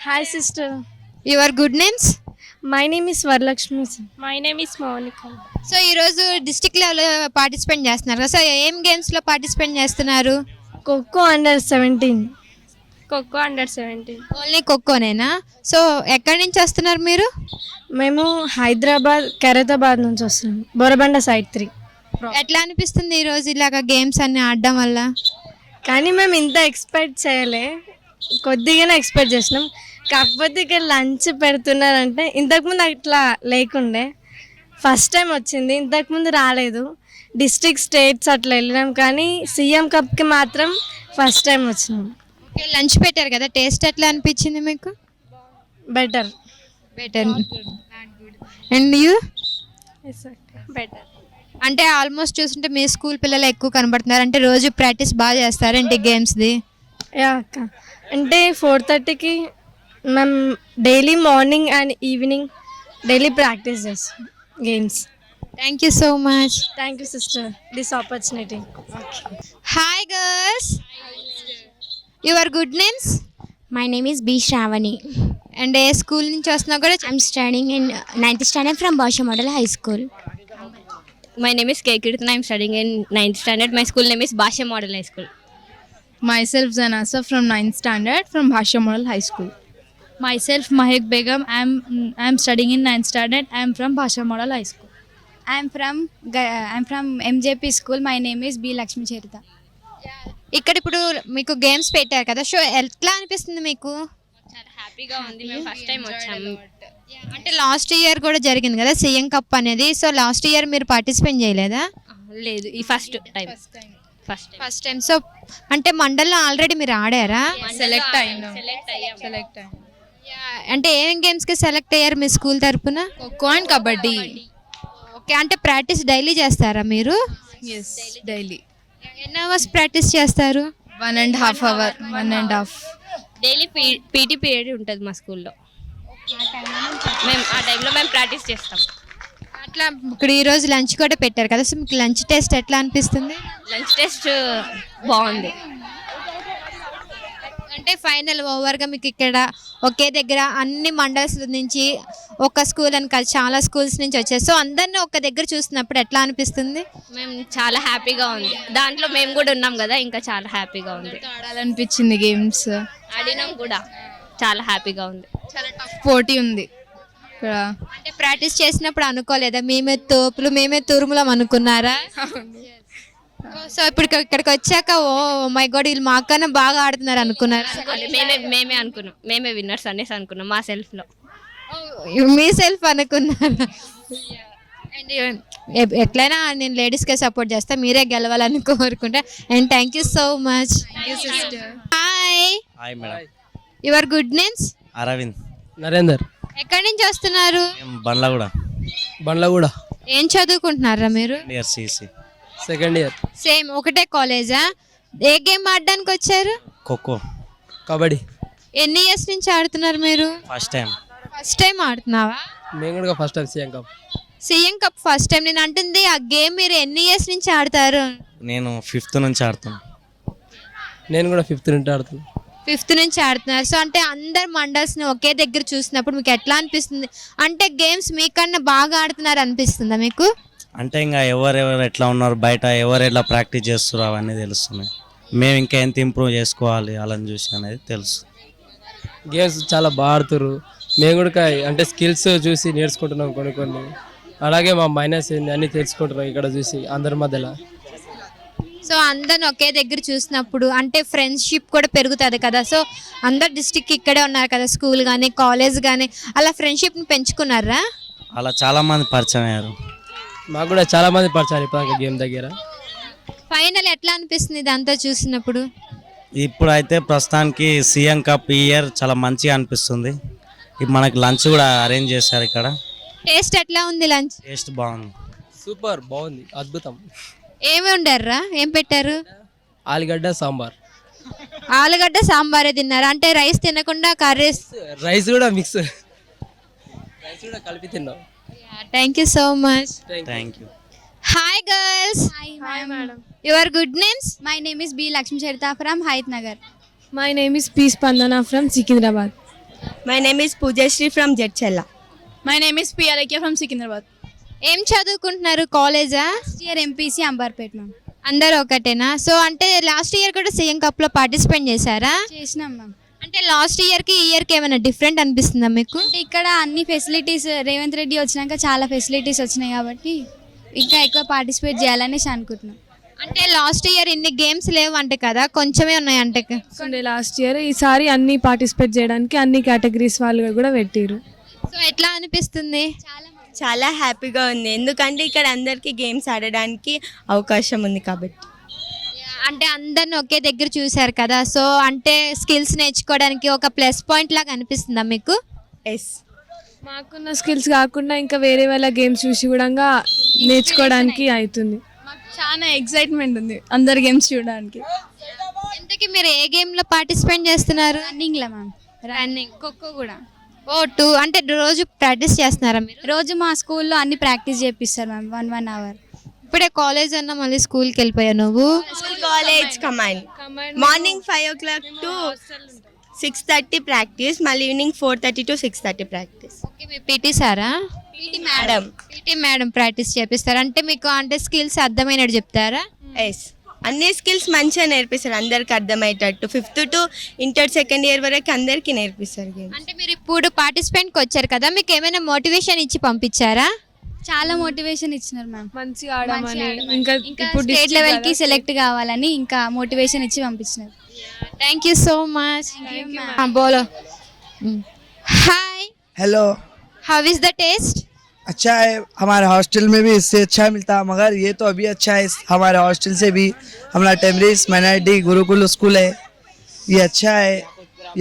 Hi, sister. Your good names. My name is Varalakshmi. My name is Monica. So ఈరోజు district level participate చేస్తున్నారు కదా, so ఏం గేమ్స్లో participate చేస్తున్నారు? Coco under 17. Coco under 17. Only ఖోఖోనేనా? So ఎక్కడి నుంచి వస్తున్నారు మీరు? మేము హైదరాబాద్ ఖైరతాబాద్ నుంచి వస్తున్నాం, బోరబండ సైడ్ 3. ఎట్లా అనిపిస్తుంది ఈరోజు ఇలాగ గేమ్స్ అన్ని ఆడడం వల్ల? కానీ మేము ఇంత ఎక్స్పెక్ట్ చేయలే, కొద్దిగానే ఎక్స్పెక్ట్ చేసినాం. కాకపోతే ఇక్కడ లంచ్ పెడుతున్నారంటే ఇంతకుముందు అట్లా లేకుండే, ఫస్ట్ టైం వచ్చింది, ఇంతకుముందు రాలేదు. డిస్ట్రిక్ట్ స్టేట్స్ అట్లా వెళ్ళినాం, కానీ సీఎం కప్కి మాత్రం ఫస్ట్ టైం వచ్చినాం. ఓకే, లంచ్ పెట్టారు కదా, టేస్ట్ ఎట్లా అనిపించింది మీకు? Better. Better. And you? Better. అంటే ఆల్మోస్ట్ చూస్తుంటే మీ స్కూల్ పిల్లలు ఎక్కువ కనబడుతున్నారు, అంటే రోజు ప్రాక్టీస్ బాగా చేస్తారంటే గేమ్స్ది? యా అక్క, అంటే 4:30కి మేము daily morning and evening daily practice చేస్తాం games. Thank you so much. Thank you sister this opportunity. Hi girls, your good names? My name is B. Shravani. And ఏ స్కూల్ నుంచి వస్తున్నా కూడా I'm studying in 9th standard from Basha Model High School. My name is K. Kirtan. I'm studying in 9th standard. My school name is Basha Model High School. Myself Zanasa from 9th standard from Bhasha Model High School. Myself Mahek Begum. I'm studying in 9th standard. I'm from Bhasha Model High School. I'm from MJP school. My name is B. Lakshmi Cherita. ఇక్కడ ఇప్పుడు మీకు games పెట్టారు కదా, so ఎట్లా అనిపిస్తుంది మీకు? చాలా హ్యాపీగా ఉంది. మేము ఫస్ట్ టైం వచ్చాము. అంటే లాస్ట్ ఇయర్ కూడా జరిగింది కదా సీఎం కప్ అనేది, సో లాస్ట్ ఇయర్ మీరు పార్టిసిపేట్ చేయలేదా? లేదు, ఈ first time. First time. So అంటే మండల్లో ఆల్రెడీ మీరు ఆడారా? సెలెక్ట్ అయ్యాం. అంటే ఏం గేమ్స్కి సెలెక్ట్ అయ్యారు మీ స్కూల్ తరపున? ఖోఖో అండ్ కబడ్డీ. ఓకే, అంటే ప్రాక్టీస్ డైలీ చేస్తారా మీరు? ఎస్, డైలీ ఎన్ని అవర్స్ ప్రాక్టీస్ చేస్తారు? 1.5 hour. 1.5. డైలీ పీటీ పీరియడ్ ఉంటుంది మా స్కూల్లో. మేము ఆ టైంలో మేము ప్రాక్టీస్ చేస్తాం. అట్లా ఇక్కడ ఈరోజు లంచ్ కూడా పెట్టారు కదా, సో మీకు లంచ్ టేస్ట్ ఎట్లా అనిపిస్తుంది? లంచ్ టేస్ట్ బాగుంది. అంటే ఫైనల్ ఓవర్గా మీకు ఇక్కడ ఒకే దగ్గర అన్ని మండల్స్ నుంచి ఒక స్కూల్ అని కాదు, చాలా స్కూల్స్ నుంచి వచ్చాయి, సో అందరినీ ఒక దగ్గర చూసినప్పుడు ఎట్లా అనిపిస్తుంది? మేము చాలా హ్యాపీగా ఉంది. దాంట్లో మేము కూడా ఉన్నాం కదా, ఇంకా చాలా హ్యాపీగా ఉంది. ఆడాలనిపించింది గేమ్స్. ఆడినాం కూడా, చాలా హ్యాపీగా ఉంది. చాలా టఫ్ పోటీ ఉంది ఇక్కడ. అంటే ప్రాక్టీస్ చేసినప్పుడు అనుకోలేదా మేమే తోపులు మేమే తురుములం అనుకున్నారా? సో ఇప్పుడు ఇక్కడికి వచ్చాక ఓ మై గాడ్ వీళ్ళు మాకన్నా బాగా ఆడుతున్నారు అనుకున్నారా? మేమే అనుకున్నాం, మేమే విన్నర్స్ అనేసి అనుకున్నాం మా సెల్ఫ్లో. మీ సెల్ఫ్ అనుకున్నారా? అండ్ ఎట్లయినా నేను లేడీస్కే సపోర్ట్ చేస్తా, మీరే గెలవాలని కోరుకుంటా. And thank you so much. Hi. Hi madam. Your good names? Aravind. Narender. ఎక్కడి నుంచి వస్తున్నారు? బండ్లగూడ. ఏం చదువుకుంటున్నారా మీరు? CC second year. సేమ్ ఒకటే కాలేజా? ఏ గేమ్ ఆడడానికి వచ్చారు? ఖోఖో కబడ్డీ. ఎన్ని ఇయర్స్ నుంచి ఆడుతున్నారు మీరు? First time. ఫస్ట్ టైం ఆడుతున్నావా? మేము కూడా first time CM cup. CM cup first time. నేను అంటుంది ఆ గేమ్ మీరు ఎన్ని ఇయర్స్ నుంచి ఆడతారు? నేను 5th నుంచి ఆడుతాను. నేను కూడా 5th నుంచి ఆడుతాను. 5th నుంచి ఆడుతున్నారు. సో అంటే అందరు మండల్స్ని ఒకే దగ్గర చూసినప్పుడు మీకు ఎట్లా అనిపిస్తుంది? అంటే గేమ్స్ మీకన్నా బాగా ఆడుతున్నారు అనిపిస్తుందా మీకు? అంటే ఇంకా ఎవరెవరు ఎట్లా ఉన్నారు బయట, ఎవరు ఎట్లా ప్రాక్టీస్ చేస్తున్నారు అవన్నీ తెలుస్తున్నాయి. మేము ఇంకా ఎంత ఇంప్రూవ్ చేసుకోవాలి అలాని చూసి అనేది తెలుసు. గేమ్స్ చాలా బాగా ఆడుతారు. మేము కూడా అంటే స్కిల్స్ చూసి నేర్చుకుంటున్నాం కొన్ని. అలాగే మా మైనస్ ఏంది అన్నీ తెలుసుకుంటున్నాం ఇక్కడ చూసి అందరి మధ్యలో. సో అందరిని ఒకే దగ్గర చూసినప్పుడు అంటే ఫ్రెండ్షిప్ కూడా పెరుగుతుంది కదా. సో అందరు డిస్టిక్ ఇక్కడే ఉన్నారు కదా, స్కూల్ కానీ కాలేజ్ కానీ, అలా ఫ్రెండ్షిప్ని పెంచుకున్నారా? అలా చాలా మంది పరిచయం అయ్యారు. మాకు కూడా చాలా మంది పరిచయం ఇప్పుడు గేమ్ దగ్గర. ఫైనల్ ఎట్లా అనిపిస్తుంది ఇదంతా చూసినప్పుడు? ఇప్పుడైతే ప్రస్తుతానికి సీఎం కప్ ఈ ఇయర్ చాలా మంచిగా అనిపిస్తుంది. ఇప్పుడు మనకి లంచ్ కూడా అరేంజ్ చేశారు ఇక్కడ. టేస్ట్ ఎట్లా ఉంది? లంచ్ టేస్ట్ బాగుంది. సూపర్ బాగుంది, అద్భుతం. ఏమి వండారా? ఏం పెట్టారు? ఆలుగడ్డ సాంబార్. ఆలుగడ్డ సాంబారే తిన్నారా? అంటే రైస్ తినకుండా కర్రీస్? రైస్ కూడా మిక్స్, రైస్ కూడా కలిపి తిన్నాం. Thank you so much. Thank you. Hi girls. Hi madam. Your good names? My name is B. Lakshmi Cherita from Hydernagar. My name is P. Spandana from Secunderabad. My name is Pujashri from Jetchella. My name is P. Alakya from Secunderabad. ఏం చదువుకుంటున్నారు, కాలేజా? Year MPC Amberpet ma'am. అందరూ ఒకటేనా? So అంటే last year కూడా CM కప్లో participate చేశారా? చేసినాం మ్యామ్. అంటే లాస్ట్ ఇయర్కి ఈ ఇయర్కి ఏమైనా డిఫరెంట్ అనిపిస్తుందా మీకు? అంటే ఇక్కడ అన్ని ఫెసిలిటీస్ రేవంత్ రెడ్డి వచ్చినాక చాలా ఫెసిలిటీస్ వచ్చినాయి కాబట్టి ఇంకా ఎక్కువ పార్టిసిపేట్ చేయాలనేసి అనుకుంటున్నాం. అంటే లాస్ట్ ఇయర్ ఇన్ని గేమ్స్ లేవు అంటే కదా, కొంచెమే ఉన్నాయి అంటే. ఉండే లాస్ట్ ఇయర్, ఈసారి అన్ని పార్టిసిపేట్ చేయడానికి అన్ని కేటగిరీస్ వాళ్ళు కూడా పెట్టిరు. సో ఎట్లా అనిపిస్తుంది? చాలా హ్యాపీగా ఉంది, ఎందుకంటే ఇక్కడ అందరికీ గేమ్స్ ఆడడానికి అవకాశం ఉంది కాబట్టి. అంటే అందరిని ఒకే దగ్గర చూశారు కదా, సో అంటే స్కిల్స్ నేర్చుకోవడానికి ఒక ప్లస్ పాయింట్ లాగా అనిపిస్తుందా మీకు? ఎస్, మాకున్న స్కిల్స్ కాకుండా ఇంకా వేరే వాళ్ళ గేమ్స్ చూసి కూడా నేర్చుకోవడానికి అవుతుంది. చాలా ఎక్సైట్మెంట్ ఉంది అందరు గేమ్స్ చూడడానికి. ఇంతకీ మీరు ఏ గేమ్లో పార్టిసిపేట్ చేస్తున్నారు? రన్నింగ్లో మ్యామ్. రన్నింగ్, ఖోఖో కూడా అంటే రోజు ప్రాక్టీస్ చేస్తున్నారా మీరు? రోజు మా స్కూల్లో అన్ని ప్రాక్టీస్ చేపిస్తారు మ్యామ్, 1 hour. ఇప్పుడే కాలేజ్ అన్నా మళ్ళీ స్కూల్కి వెళ్ళిపోయావు నువ్వు? కాలేజ్ కమాండ్ మార్నింగ్ 5 o'clock to 6:30 ప్రాక్టీస్, మళ్ళీ ఈవినింగ్ 4:30 to 6:30 ప్రాక్టీస్. ఓకే, మీ పీటీ సారా? మేడం, పీటీ మేడం ప్రాక్టీస్ చేపిస్తారు. అంటే మీకు అంటే స్కిల్స్ అర్థమైనట్టు చెప్తారా? ఎస్, అన్ని స్కిల్స్ మంచిగా నేర్పిస్తారు, అందరికి అర్థమయ్యేటట్టు. 5th to inter 2nd year వరకు అందరికీ నేర్పిస్తారు గేమ్స్. అంటే మీరు ఇప్పుడు పార్టిసిపేట్కి వచ్చారు కదా, మీకు ఏమైనా మోటివేషన్ ఇచ్చి పంపించారా? చాలా మోటివేషన్ ఇచ్చినారు మ్యామ్. మంచిగా ఆడమని, ఇంకా ఇప్పుడు స్టేట్ లెవెల్కి సెలెక్ట్ కావాలని ఇంకా మోటివేషన్ ఇచ్చి పంపించినారు. Thank you so much. బోలో. Hi, hello, how is the taste? अच्छा है. हमारे हॉस्टल में भी इससे अच्छा मिलता, मगर ये तो अभी अच्छा है. हमारे हॉस्टल से भी हमारा टेमरिस माइनॉरिटी गुरुकुल स्कूल है, ये अच्छा है.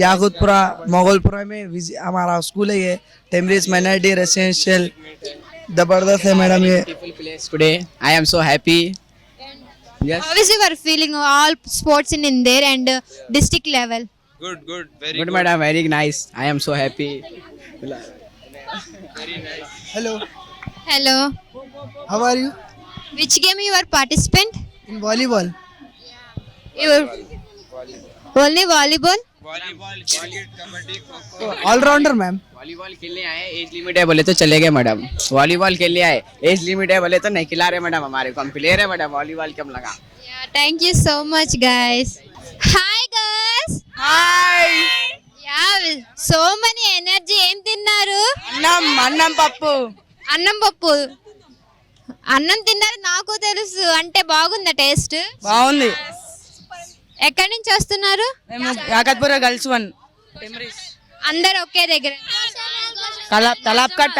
याकुतपुरा मोगलपुरा में हमारा स्कूल है, ये टेमरिस माइनॉरिटी रेसिडेंशियल. जबरदस्त है मैडम ये. Today I am so happy. Yes. How is your feeling all sports in there and district level? Good madam, very nice. I am so happy. Hello, Hello. How are you? Which game you are participant? In volleyball. You only volleyball? All rounder ma'am. Volleyball खेलने आए, age limit है बोले तो चले गए madam. Volleyball खेलने आए, age limit है बोले तो नहीं खिला रहे मैडम. हमारे को हम प्लेयर है मैडम, वॉलीबॉल कम लगा. Yeah, thank you so much guys. Hi guys. Hi. Yeah, so many energy. ఏం తిన్నారు? అన్నం పప్పు. అన్నం పప్పు. అన్నం తిన్నారు, నాకు తెలుసు. అంటే బాగుందా టేస్ట్? బాగుంది. ఎక్కడి నుంచి వస్తున్నారు? మేము యాకత్పుర గర్ల్స్ 1 అందరు ఒకే దగ్గర. తలాప్ కట్ట.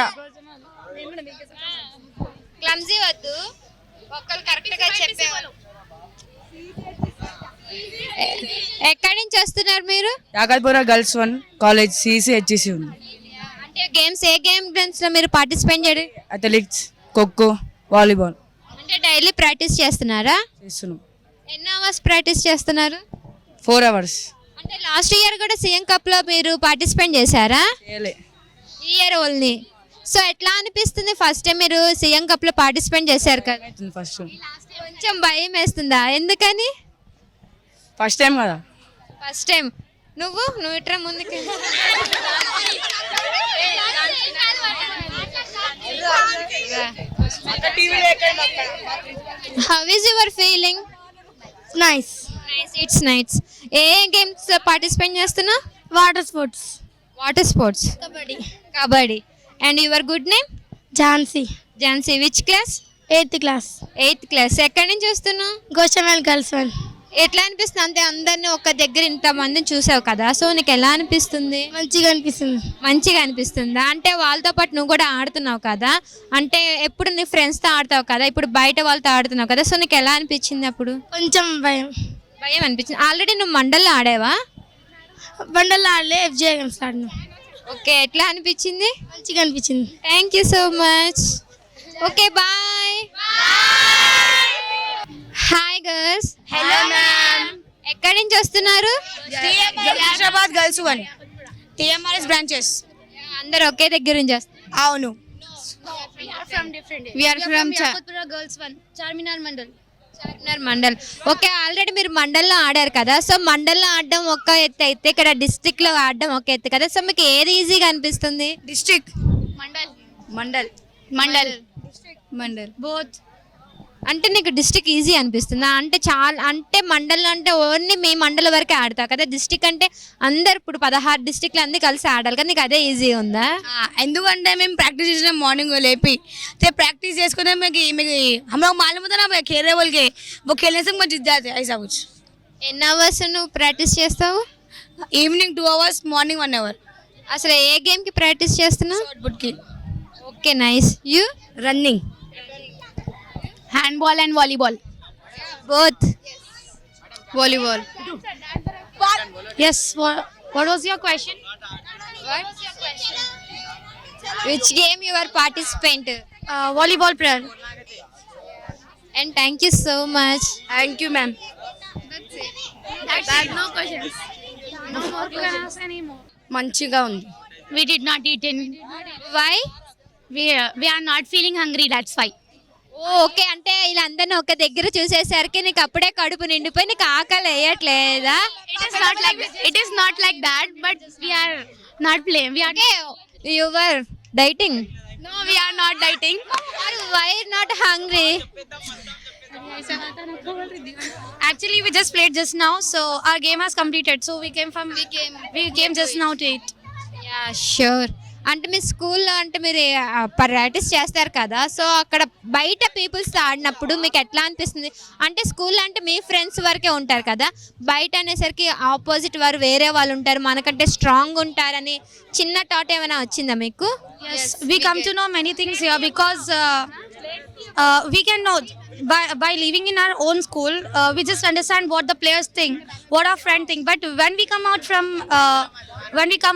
క్లమ్జీ వద్దు, ఒక్కరు కరెక్ట్ గా చెప్పేవాళ్ళు. ఎక్కడి నుంచి వస్తున్నారు మీరు? యాకత్పుర గర్ల్స్ 1 కాలేజ్ CCHC ఉంది. అంటే గేమ్స్ ఏ గేమ్స్ లో మీరు పార్టిసిపేట్ చేయడం? అథ్లెటిక్స్, ఖోఖో, వాలీబాల్ అంటే డైలీ ప్రాక్టీస్ చేస్తున్నారా? చేస్తున్నాం. ఎన్ని అవర్స్ ప్రాక్టీస్ చేస్తున్నారు? 4 hours. అంటే లాస్ట్ ఇయర్ కూడా సీఎం కప్ లో మీరు పార్టిసిపేట్ చేశారా? చేయలే. ఈ ఇయర్ ఓన్లీ. సో ఎట్లా అనిపిస్తుంది? ఫస్ట్ టైం మీరు సీఎం కప్ లో పార్టిసిపేట్ చేశారు కదా, ఫస్ట్ కొంచెం భయం వేస్తుందా? ఎందుకని? ఫస్ట్ టైం కదా. First time. నువ్వు ఇట్రా ముందుకి. How is your feeling? Nice. It's nice. ఏ గేమ్స్ పార్టిసిపేట్ చేస్తున్నా? Water sports. Water sports, kabaddi. And your good name? Jhansi. Jhansi. Which class? 8th class. 8th class. ఎక్కడి నుంచి వస్తున్నావు? గోషమల్ గర్ల్స్ 1. ఎట్లా అనిపిస్తుంది? అంటే అందరినీ ఒక దగ్గర ఇంతమందిని చూసావు కదా, సో నీకు ఎలా అనిపిస్తుంది? మంచిగా అనిపిస్తుంది. మంచిగా అనిపిస్తుందా? అంటే వాళ్ళతో పాటు నువ్వు కూడా ఆడుతున్నావు కదా, అంటే ఎప్పుడు నీ ఫ్రెండ్స్తో ఆడతావు కదా, ఇప్పుడు బయట వాళ్ళతో ఆడుతున్నావు కదా, సో నీకు ఎలా అనిపించింది అప్పుడు? కొంచెం భయం అనిపించింది. ఆల్రెడీ నువ్వు మండల్లో ఆడావా? బండల్లో ఆడలే, FJ గేమ్స్ ఆడినా. ఓకే, ఎట్లా అనిపించింది? మంచిగా అనిపించింది. Thank you so much. Okay, bye. Hi girls. Hello ma'am. ఎక్కడి నుంచి వస్తున్నారు? Hyderabad girls 1 TMRS branches. అందరు ఒకే దగ్గర నుంచి వస్తారు? అవును. We are from Yakutpura Girls 1, Charminar Mandal. Charminar mandal. Okay, already మీరు మండల్లో ఆడారు కదా, సో మండల్లో ఆడడం ఒక ఎత్తు అయితే ఇక్కడ డిస్ట్రిక్ట్లో ఆడడం ఒక ఎత్తు కదా, సో మీకు ఏది ఈజీగా అనిపిస్తుంది? District mandal both. అంటే నీకు డిస్ట్రిక్ట్ ఈజీ అనిపిస్తుందా? అంటే చాలా, అంటే మండలం అంటే ఓన్లీ మీ మండలం వరకే ఆడతావు కదా, డిస్ట్రిక్ట్ అంటే అందరు ఇప్పుడు 16 డిస్ట్రిక్ట్లు అన్నీ కలిసి ఆడాలి కదా, నీకు అదే ఈజీ ఉందా? ఎందుకంటే మేము ప్రాక్టీస్ చేసిన మార్निंग में लेपी ते प्रैक्टिस చేసుకునే మీకు हम लोग मालूम होता ना खेल रहे बोल के वो खेलने से मैं जीत जाते ऐसा कुछ. ఎన్ని అవర్స్ నువ్వు ప్రాక్టీస్ చేస్తావు? Evening 2 hours, morning 1 hour. అసలు ఏ గేమ్కి ప్రాక్టీస్ చేస్తున్నావు? షార్ట్ పుట్ కి. Okay, nice. You? Running, handball and volleyball. Both. Volleyball. Yes. What was your question? Which game you are participant? Volleyball player. And thank you so much. Thank you ma'am. No questions. No more. You can ask any more. మంచిగా ఉంది. We did not eat any. Why? We are not feeling hungry. That's why. Okay, అంటే వీళ్ళందరినీ ఒక దగ్గర చూసేసరికి నీకు అప్పుడే కడుపు నిండిపోయి నీకు ఆకలి వేయట్లేదా? It is not like this. It is not like that. But we are not playing. We are. You were dieting. No, we are not dieting. Why not hungry? Actually, we just played just now, so our game has completed. So we came just now to eat. Yeah, sure. అంటే మీ స్కూల్లో అంటే మీరు practice చేస్తారు కదా, so అక్కడ బయట పీపుల్స్తో ఆడినప్పుడు మీకు ఎట్లా అనిపిస్తుంది? అంటే స్కూల్లో అంటే మీ ఫ్రెండ్స్ వరకే ఉంటారు కదా, బయట అనేసరికి ఆపోజిట్ వారు వేరే వాళ్ళు ఉంటారు, మనకంటే స్ట్రాంగ్ ఉంటారని చిన్న థాట్ ఏమైనా వచ్చిందా మీకు? Yes, we come to know many things here because we can know by living in our own school. We just understand what the players think, what our friend think. But when we come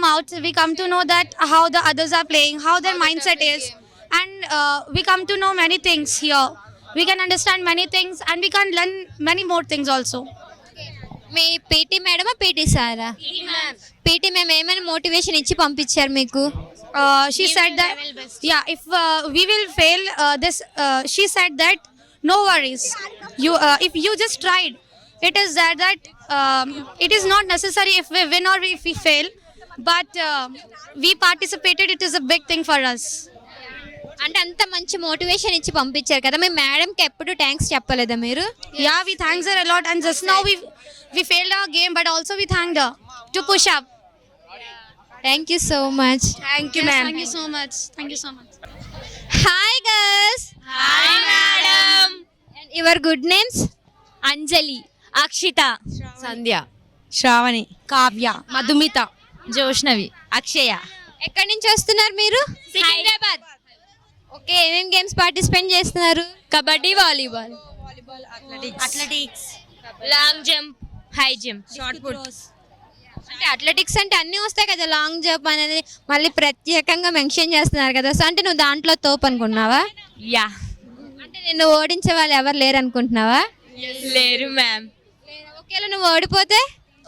out, we come to know that how the others are playing, how their mindset is, and we come to know many things here. We can understand many things, and we can learn many more things also. Me PT మేడమా PT సారా? PT మేము ఏమైనా motivation ఇచ్చి పంపించారు మీకు? She said that if we will fail this, she said that no worries, if you just tried, it is that it is not necessary if we win or if we fail, but we participated. It is a big thing for us. అంటే అంత మంచి motivation ఇచ్చి పంపించారు కదా, మీ మేడంకి ఎప్పుడు thanks చెప్పలేదా మీరు? Yeah, we thanks her a lot, and just now we failed our game, but also we thanked her to push up. Thank you so much. Thank you, ma'am. Thank you so much. Thank you so much. Hi girls. Hi madam. And your good names? Anjali, Akshitha, Sandhya, Shravani, Kavya, Madhumita, Joshnavi, Akshaya. ఎక్కడి నుంచి వస్తున్నారు మీరు? Secunderabad. Okay, ఏమేమి games participate చేస్తున్నారు? Kabaddi, volleyball, athletics, long jump, high jump, shot put. అంటే athletics అంటే అన్నీ వస్తాయి కదా, లాంగ్ జంప్ అనేది మళ్ళీ ప్రత్యేకంగా మెన్షన్ చేస్తున్నారు కదా, సో అంటే నువ్వు దాంట్లో తోపు అనుకుంటున్నావా? యా. అంటే నిన్ను ఓడించే వాళ్ళు ఎవరు లేరు అనుకుంటున్నావా? లేరు మ్యామ్. ఒకవేళ నువ్వు ఓడిపోతే?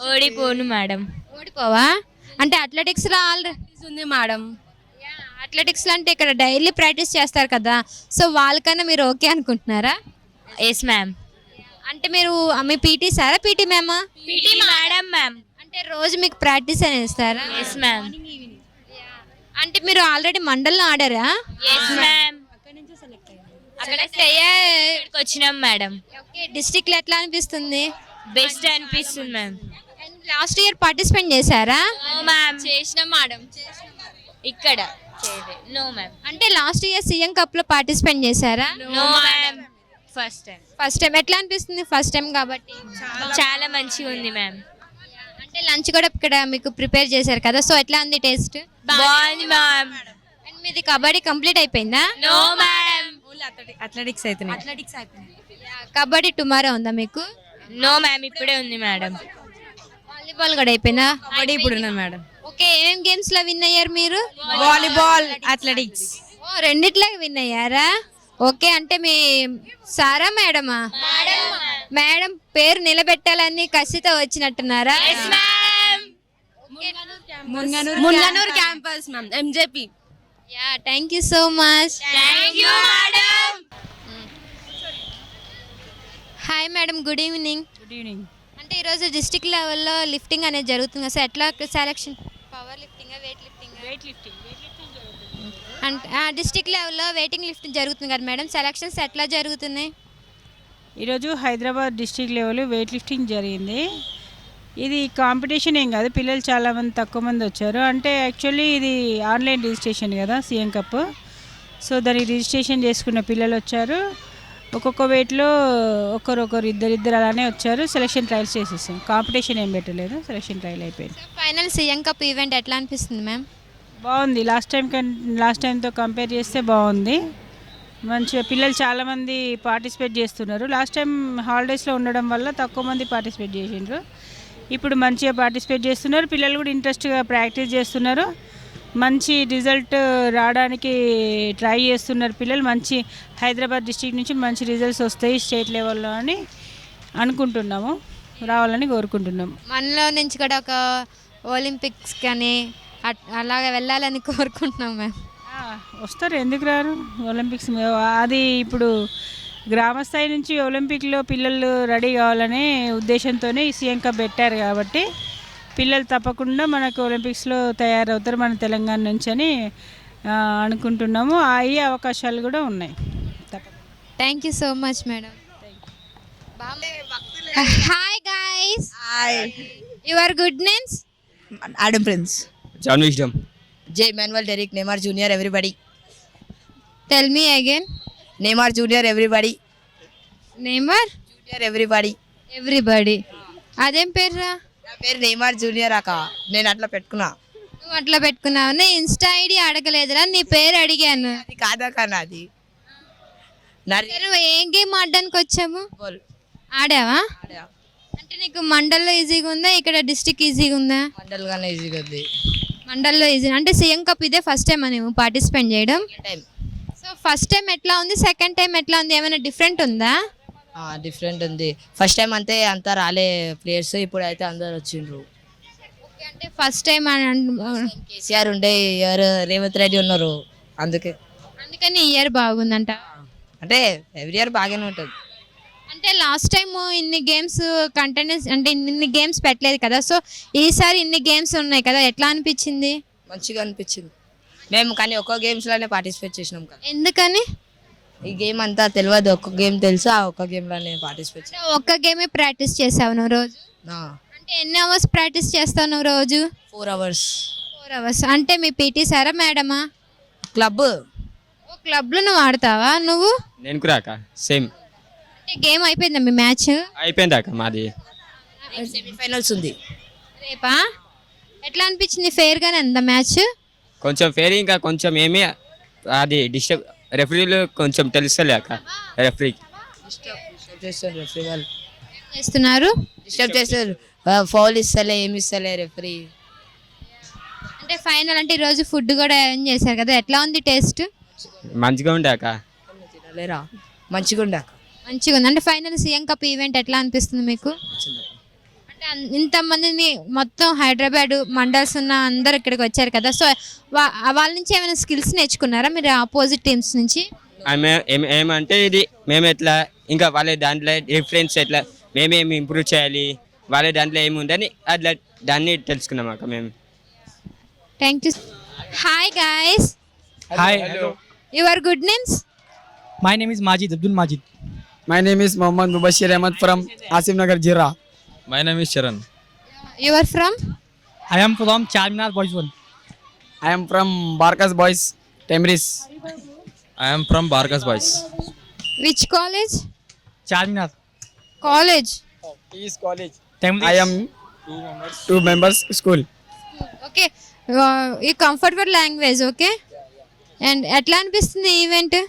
ఓడిపోను మేడం. ఓడిపోవా? అంటే అథ్లెటిక్స్లో ఉంది మేడం. అథ్లెటిక్స్లో అంటే ఇక్కడ డైలీ ప్రాక్టీస్ చేస్తారు కదా, సో వాళ్ళకన్నా మీరు ఓకే అనుకుంటున్నారా? Yes ma'am. అంటే మీరు మీ పీటీ సారా పీటీ మ్యామా? PT madam ma'am. అంటే రోజు మీకు ప్రాక్టీస్ అని ఇస్తారా? Yes ma'am. అంటే మీరు ఆల్రెడీ మండల్లో ఆడారా? Yes ma'am. అక్కడ ఇక్కడికి వచ్చినాం మేడం. ఓకే, డిస్ట్రిక్ట్లో ఎట్లా అనిపిస్తుంది? బెస్ట్ అనిపిస్తుంది మ్యామ్. లాస్ట్ ఇయర్ పార్టిసిపేట్ చేశారా? మ్యామ్ చేసినాం మేడం. ఇక్కడ నో మ్యామ్. అంటే లాస్ట్ ఇయర్ సీఎం కప్లో పార్టిసిపేట్ చేశారా? No ma'am. ఫస్ట్ టైం ఎట్లా అనిపిస్తుంది? ఫస్ట్ టైం కాబట్టి చాలా మంచిగా ఉంది మ్యామ్. అంటే లంచ్ కూడా ఇక్కడ మీకు ప్రిపేర్ చేశారు కదా, సో ఎట్లా ఉంది టేస్ట్? బాగుంది మ్యామ్. అండ్ మీది కబడ్డీ కంప్లీట్ అయిపోయిందా? No ma'am. అథ్లెటిక్స్ అయిపోయింది. కబడ్డీ టుమారో ఉందా మీకు? నో మ్యామ్, ఇప్పుడే ఉంది మేడం. వాలీబాల్ కూడా అయిపోయిందా? కబడ్డీ ఇప్పుడు ఉన్నది మేడం. ఓకే, ఏమేమి గేమ్స్ లో విన్ అయ్యారు మీరు? Volleyball, athletics. ఓ, రెండిట్లో విన్ అయ్యారా? ఓకే, అంటే మీ సారా మేడమా? మేడం పేరు నిలబెట్టాలని కసితో వచ్చినట్టున్నారా? Munganur campus ma'am, MJP. Yeah, thank you so much. Thank you madam. Hi madam, good evening. Good evening. అంటే ఈరోజు డిస్ట్రిక్ట్ లెవెల్లో లిఫ్టింగ్ అనేది జరుగుతుంది కదా, సో ఎట్లా selection? Power lifting, weight lifting? Weight lifting జరుగుతుంది. అంటే డిస్ట్రిక్ట్ లెవెల్లో వెయిటింగ్ లిఫ్టింగ్ జరుగుతుంది కదా మేడం, సెలక్షన్స్ ఎట్లా జరుగుతున్నాయి? ఈరోజు Hyderabad district level weight lifting జరిగింది. ఇది కాంపిటీషన్ ఏం కాదు, పిల్లలు చాలామంది తక్కువ మంది వచ్చారు. అంటే యాక్చువల్లీ ఇది ఆన్లైన్ రిజిస్ట్రేషన్ కదా సీఎం కప్, సో దానికి రిజిస్ట్రేషన్ చేసుకున్న పిల్లలు వచ్చారు. ఒక్కొక్క వెయిట్లో ఒకరు ఇద్దరు అలానే వచ్చారు. సెలక్షన్ ట్రయల్స్ చేసేసాం, కాంపిటీషన్ ఏం పెట్టలేదు, సెలక్షన్ ట్రయల్ అయిపోయింది. ఫైనల్ సీఎం కప్ ఈవెంట్ ఎట్లా అనిపిస్తుంది మ్యామ్? బాగుంది, లాస్ట్ టైంతో కంపేర్ చేస్తే బాగుంది. మంచిగా పిల్లలు చాలామంది పార్టిసిపేట్ చేస్తున్నారు. లాస్ట్ టైం హాలిడేస్లో ఉండడం వల్ల తక్కువ మంది పార్టిసిపేట్ చేసిండ్రు. ఇప్పుడు మంచిగా పార్టిసిపేట్ చేస్తున్నారు, పిల్లలు కూడా ఇంట్రెస్ట్గా ప్రాక్టీస్ చేస్తున్నారు. మంచి రిజల్ట్ రావడానికి ట్రై చేస్తున్నారు పిల్లలు. మంచి హైదరాబాద్ డిస్ట్రిక్ట్ నుంచి మంచి రిజల్ట్స్ వస్తాయి స్టేట్ లెవెల్లో అని అనుకుంటున్నాము, రావాలని కోరుకుంటున్నాము. మనలో నుంచి కూడా ఒక ఒలింపిక్స్ కానీ అలాగే వెళ్ళాలని కోరుకుంటున్నాం మ్యామ్. వస్తారు, ఎందుకు రారు? ఒలింపిక్స్ అది ఇప్పుడు గ్రామ స్థాయి నుంచి ఒలింపిక్లో పిల్లలు రెడీ కావాలనే ఉద్దేశంతోనే ఈ సీఎం కప్ పెట్టారు కాబట్టి పిల్లలు తప్పకుండా మనకు ఒలింపిక్స్లో తయారవుతారు మన తెలంగాణ నుంచి అని అనుకుంటున్నాము. అయ్యే అవకాశాలు కూడా ఉన్నాయి. Thank you so much madam. Hi guys, your good names? Adam Prince, John Wisdom. J Manuel, Derek, Neymar Jr. everybody. Tell me again. Neymar Jr. everybody. Namer Jr. everybody. Everybody. అదేం పేర్రా? నా పేరు నెయ్మార్ జూనియర్ అక్క, నేను అట్లా పెట్టుకున్నా. నువ్వు అట్లా పెట్టుకున్నావు? నీ ఇన్స్టా ఐడి అడగలేదురా, నీ పేరు అడిగాను. అది కాదక్క నాది. ఏం గేమ్ ఆడడానికి వచ్చాము? ఆడావా? అంటే నీకు మండల్లో ఈజీగా ఉందా, ఇక్కడ డిస్ట్రిక్ట్ ఈజీగా ఉందా? మండల్ గానే ఈజీగా ఉంది. మండల్లో ఈజీ. అంటే సీఎం కప్ ఇదే ఫస్ట్ టైం నువ్వు పార్టిసిపేట్ చేయడం? సో ఫస్ట్ టైం ఎట్లా ఉంది, సెకండ్ టైం ఎట్లా ఉంది, ఏమైనా డిఫరెంట్ ఉందా? డిఫరెంట్ ఉంది. ఫస్ట్ టైం అంతా రాలే ప్లేయర్స్, ఇప్పుడు అయితే అందరు వచ్చిండ్రు. అంటే ఫస్ట్ టైం కేసీఆర్ ఉండే, ఇయర్ రేవంత్ రెడ్డి ఉన్నారు, అందుకని ఇయర్ బాగుందంట. అంటే ఎవ్రీ ఇయర్ బాగానే ఉంటుంది. అంటే లాస్ట్ టైం ఇన్ని గేమ్స్ కంటెంట్స్ అంటే ఇన్ని గేమ్స్ పెట్టలేదు కదా, సో ఈసారి ఇన్ని గేమ్స్ ఉన్నాయి కదా, ఎట్లా అనిపించింది? మంచిగా అనిపించింది. మేము కానీ ఒక్క గేమ్స్లోనే పార్టిసిపేట్ చేసినాం కదా. ఎందుకని? ఈ గేమ్ అంతా తెలియదు, ఒక్క గేమ్ తెలుసు, ఆ ఒక్క గేమ్లోనే పార్టిసిపేట్ చేసాం. ఒక్క గేమే ప్రాక్టీస్ చేసావు నువ్వు రోజు? అంటే ఎన్ని అవర్స్ ప్రాక్టీస్ చేస్తావు నువ్వు రోజు? 4 hours. 4 hours. అంటే మీ పీటీ సారా మేడమా? క్లబ్. క్లబ్లో నువ్వు ఆడతావా నువ్వు? నేను కూడా అక్క సేమ్. అంటే గేమ్ అయిపోయిందా మీ మ్యాచ్? అయిపోయింది అక్క మాది. సెమీఫైనల్స్ ఉంది రేపా? ఎట్లా అనిపించింది, ఫెయిర్గానే ఉందా మ్యాచ్? కొంచెం ఫేర్, ఇంకా కొంచెం ఏమీ అది డిస్టర్బ్ రెఫరీలు కొంచెం తెలుస్తలే అక్క. రెఫరీకి చేస్తున్నారు, డిస్టర్బ్ చేస్తారు, ఫౌల్ ఇస్తలే, ఏమి ఇస్తలే రెఫరీ. అంటే ఫైనల్ అంటే ఈరోజు ఫుడ్ కూడా ఏం చేశారు కదా, ఎట్లా ఉంది టేస్ట్? మంచిగా ఉండే అక్క. లేరా మంచిగా ఉండే. మంచిగా ఉంది. అంటే ఫైనల్ సీఎం కప్ ఈవెంట్ ఎట్లా అనిపిస్తుంది మీకు? అంటే ఇంతమందిని మొత్తం హైదరాబాద్ మండల్స్ ఉన్న అందరు ఇక్కడికి వచ్చారు కదా, సో వాళ్ళ నుంచి ఏమైనా స్కిల్స్ నేర్చుకున్నారా మీరు ఆపోజిట్ టీమ్స్ నుంచి? ఏమంటే ఇది మేము ఎట్లా, ఇంకా వాళ్ళ దాంట్లో డిఫరెన్స్ ఎట్లా, మేమేమి ఇంప్రూవ్ చేయాలి, వాళ్ళ దాంట్లో ఏముందని అట్లా దాన్ని తెలుసుకున్నాం అక్క మేము. Thank you. Hi guys. Hi. Your good names? My name is Majid, Abdul Majid. My name is Mohammad Mubashir Ahmad from Asim Nagar, Jira. My name is Charan. You are from? I am from Charminar Boys 1. I am from Barkas Boys, Temris. I am from Barkas Boys. Which college? Charminar. College. Is college. Temris. I am two members school. Okay. You comfortable language, okay? And ఎట్లా అనిపిస్తుంది event?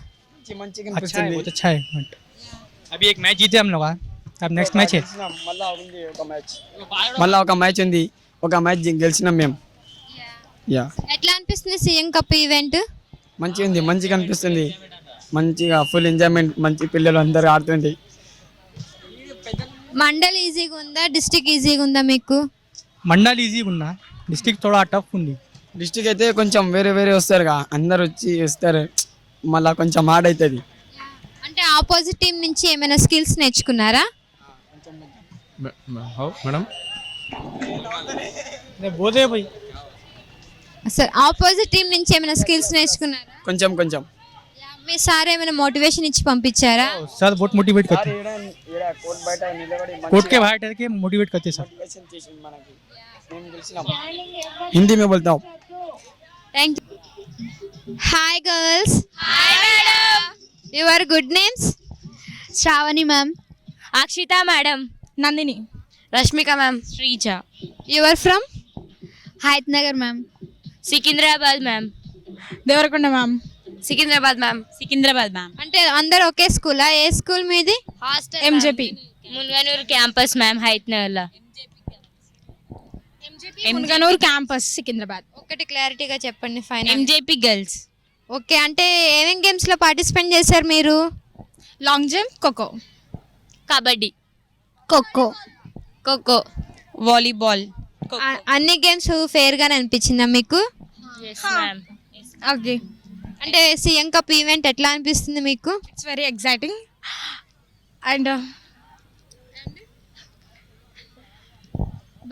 अच्छा है, बहुत अच्छा है. अभी एक match जीते हम लोग, अब नेक्स्ट मैच है. మళ్ళా ఒక మ్యాచ్ ఉంది, ఒక మ్యాచ్ గెలిచినాం మేము. యా, ఎట్లా అనిపిస్తుంది సీఎం కప్ ఈవెంట్? మంచిగా ఉంది, మంచిగా అనిపిస్తుంది, మంచిగా ఫుల్ ఎంజాయ్మెంట్, మంచి పిల్లలు అందరూ ఆడుతుంది. మండల్ ఈజీగా ఉందా, డిస్ట్రిక్ట్ ఈజీగా ఉందా మీకు? మండల్ ఈజీగా ఉందా, డిస్ట్రిక్ట్ थोड़ा टफ ఉంది. డిస్ట్రిక్ట్ అయితే కొంచెం వేరే వస్తారుగా, అందరు వచ్చి వస్తారు, మళ్ళీ కొంచెం హార్డ్ అవుతుంది. అంటే ఆపోజిట్ టీం నుంచి ఏమైనా స్కిల్స్ నేర్చుకున్నారా? मैडम बोले भाई సార్ ఆపోజిట్ టీం నుంచి ఏమైనా స్కిల్స్ నేర్చుకున్నారా? కొంచెం కొంచెం మీ సార్ ఏమైనా మోటివేషన్ ఇచ్చి పంపించారా? सर बहुत मोटिवेट करते कोर्ट के बाहर टहल के मोटिवेट करते सर हिंदी में बोलता हूँ. Thank you. Hi girls. Hi madam. Your good names? Shravani ma'am, Akshitha madam, Nandini, Rashmika ma'am, Sreeja, your from? Hayath Nagar ma'am, Secunderabad ma'am, Devarakonda ma'am, Secunderabad ma'am, Secunderabad ma'am, అంటే అందరు ఒకే స్కూలా? ఏ స్కూల్ మీది? Hostel MJP, Munganur campus ma'am, హైత్నగర్లో. మున్గనూర్ క్యాంపస్, సికింద్రాబాద్. ఒకటి క్లారిటీగా చెప్పండి ఫైనల్. MJP girls. ఓకే, అంటే ఏమేం గేమ్స్ లో పార్టిసిపేట్ చేశారు మీరు? Long jump, kho kho, kabaddi, kho kho, kho kho, volleyball. అన్ని గేమ్స్ ఫేర్ గానే అనిపించిందా మీకు? Yes ma'am. ఓకే. అంటే సీఎం కప్ ఈవెంట్ ఎట్లా అనిపిస్తుంది మీకు? ఇట్స్ వెరీ ఎక్సైటింగ్ అండ్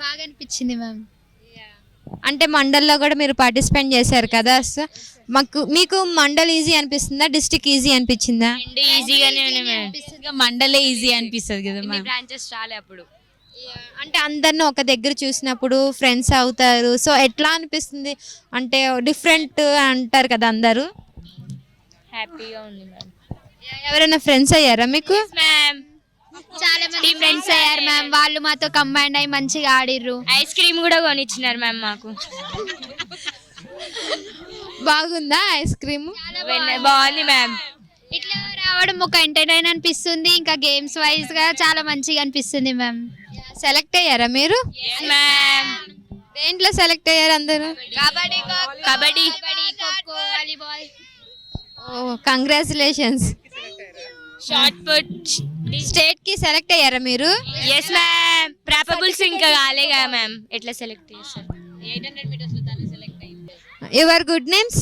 బాగా అనిపించింది మ్యామ్. అంటే మండల్లో కూడా మీరు పార్టిసిపేట్ చేశారు కదా, సో మీకు మండల్ ఈజీ అనిపిస్తుందా, డిస్ట్రిక్ట్ ఈజీ అనిపించిందా? ఈజీగానే ఉన్నాయి మ్యామ్. మండలే ఈజీ అనిపిస్తుంది కదా మ్యామ్. బ్రాంచెస్ చాలే అప్పుడు. అంటే అందరిని ఒక దగ్గర చూసినప్పుడు ఫ్రెండ్స్ అవుతారు, సో ఎట్లా అనిపిస్తుంది? అంటే డిఫరెంట్ అంటారు కదా అందరూ. హ్యాపీగా ఉంది మ్యామ్. ఎవరైనా ఫ్రెండ్స్ అయ్యారా మీకు? మ్యామ్, చాలా మంది ఫ్రెండ్స్ అయ్యారు మ్యామ్. వాళ్ళు మాతో కంబైండ్ అయ్యి మంచిగా ఆడిర్రు. ఐస్ క్రీమ్ కూడా కొనిచ్చినారు మ్యామ్ మాకు. బాగుందా ఐస్ క్రీమ్? బాగుంది మ్యామ్. ఇట్లా రావడం ఒక ఎంటర్టైన్ అనిపిస్తుంది, ఇంకా గేమ్స్ వైజ్ గా చాలా మంచిగా అనిపిస్తుంది మ్యామ్. సెలెక్ట్ అయ్యారా మీరు? మ్యామ్, దేంట్లో సెలెక్ట్ అయ్యారు అందరూ? కబడ్డీ, ఖోఖో, వాలీబాల్. ఓ కంగ్రాచులేషన్స్. Shot put. స్టేట్ కి సెలెక్ట్ అయ్యారా మీరు? Yes ma'am. ప్రాపబుల్స్ ఇంకా కాలేగా మ్యామ్, ఎట్లా సెలెక్ట్ చేశారు? 800 మీటర్స్ లో తనే సెలెక్ట్ అయింది. Your good names?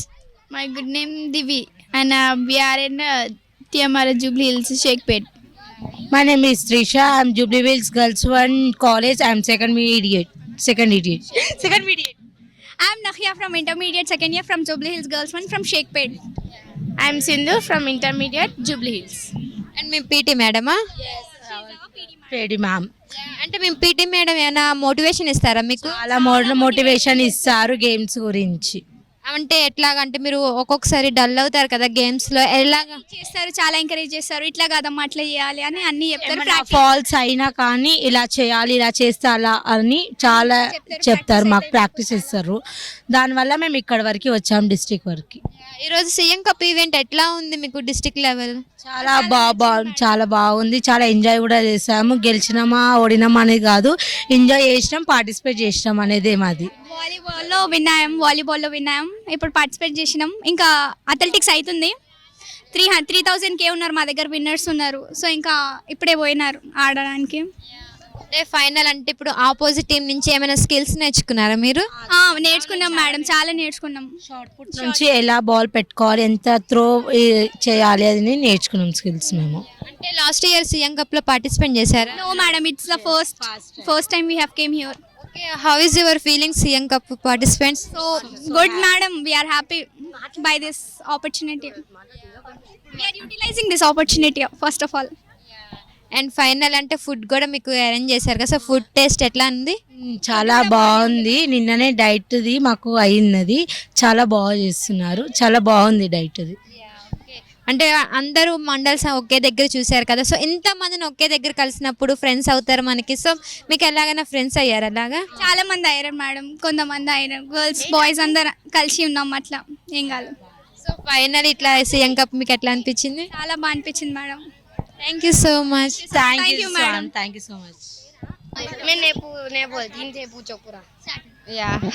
My good name Divi and we are in TMR Jubilee Hills, Shakepet. My name is Trisha. I'm Jubilee Hills Girls 1 College. I'm second idiot. I am Nakhia from intermediate second year from Jubilee Hills Girls 1 from Shakepet. I am Sindhu from intermediate Jubilee Hills. And మేము PT మేడమా? Pretty ma'am. అంటే మేము PT madam ఏమైనా motivation ఇస్తారా మీకు? చాలా motivation ఇస్తారు games గురించి. అంటే ఎట్లాగంటే మీరు ఒక్కొక్కసారి డల్ అవుతారు కదా గేమ్స్ లో, ఎలాగా చేస్తారు, చాలా ఎంకరేజ్ చేస్తారు. ఇట్లా కాదమ్మా అట్లా చేయాలి అని అన్ని చెప్తారు. ఫాల్స్ అయినా కానీ ఇలా చేయాలి, ఇలా చేస్తే అలా అని చాలా చెప్తారు, మాకు ప్రాక్టీస్ ఇస్తారు. దానివల్ల మేము ఇక్కడ వరకు వచ్చాం, డిస్ట్రిక్ట్ వరకు. ఈరోజు సీఎం కప్ ఈవెంట్ ఎట్లా ఉంది మీకు డిస్ట్రిక్ట్ లెవెల్? చాలా చాలా బాగుంది. చాలా ఎంజాయ్ కూడా చేసాము. గెలిచినామా ఓడినామా అనేది కాదు, ఎంజాయ్ చేసినాం, పార్టిసిపేట్ చేసినాం అనేది మాది. వాలీబాల్లో విన్నాం. ఇప్పుడు పార్టిసిపేట్ చేసినాం. ఇంకా అథ్లెటిక్స్ అవుతుంది. 3000K ఉన్నారు మా దగ్గర, విన్నర్స్ ఉన్నారు. సో ఇంకా ఇప్పుడే పోయినారు ఆడడానికి. అంటే ఫైనల్ అంటే ఇప్పుడు ఆపోజిట్ టీం నుంచి ఏమైనా స్కిల్స్ నేర్చుకున్నారా మీరు? నేర్చుకున్నాం మేడం, చాలా నేర్చుకున్నాం. నుంచి ఎలా బాల్ పెట్టుకోవాలి, ఎంత త్రో చేయాలి అని నేర్చుకున్నాం స్కిల్స్ మేము. అంటే లాస్ట్ ఇయర్ సీఎం కప్ లో పార్టిసిపేట్ చేశారా? No madam, it's the first time we have came here. Okay, how is your feeling CM cup participants? So good madam, we are happy by this opportunity. We are utilizing this opportunity first of all. And final అంటే food కూడా మీకు arrange చేశారు కదా, so food taste ఎట్లా ఉంది? చాలా బాగుంది. నిన్ననే డైట్ది మాకు అయినది, చాలా బాగా చేస్తున్నారు, చాలా బాగుంది డైట్ది. అంటే అందరూ మండల్స్ ఒకే దగ్గర చూశారు కదా, సో ఇంతమందిని ఒకే దగ్గర కలిసినప్పుడు ఫ్రెండ్స్ అవుతారు మనకి. సో మీకు ఎలాగైనా ఫ్రెండ్స్ అయ్యారు? అలాగా చాలా మంది అయ్యారు మేడం, కొంతమంది అయ్యారు, గర్ల్స్ బాయ్స్ అందరు కలిసి ఉన్నాం, అట్లా ఏం కాదు. సో ఫైనల్ ఇట్లా సీఎం కప్ మీకు ఎట్లా అనిపించింది? చాలా బాగా అనిపించింది madam. Thank you so much. Thank you madam. Thank you so much.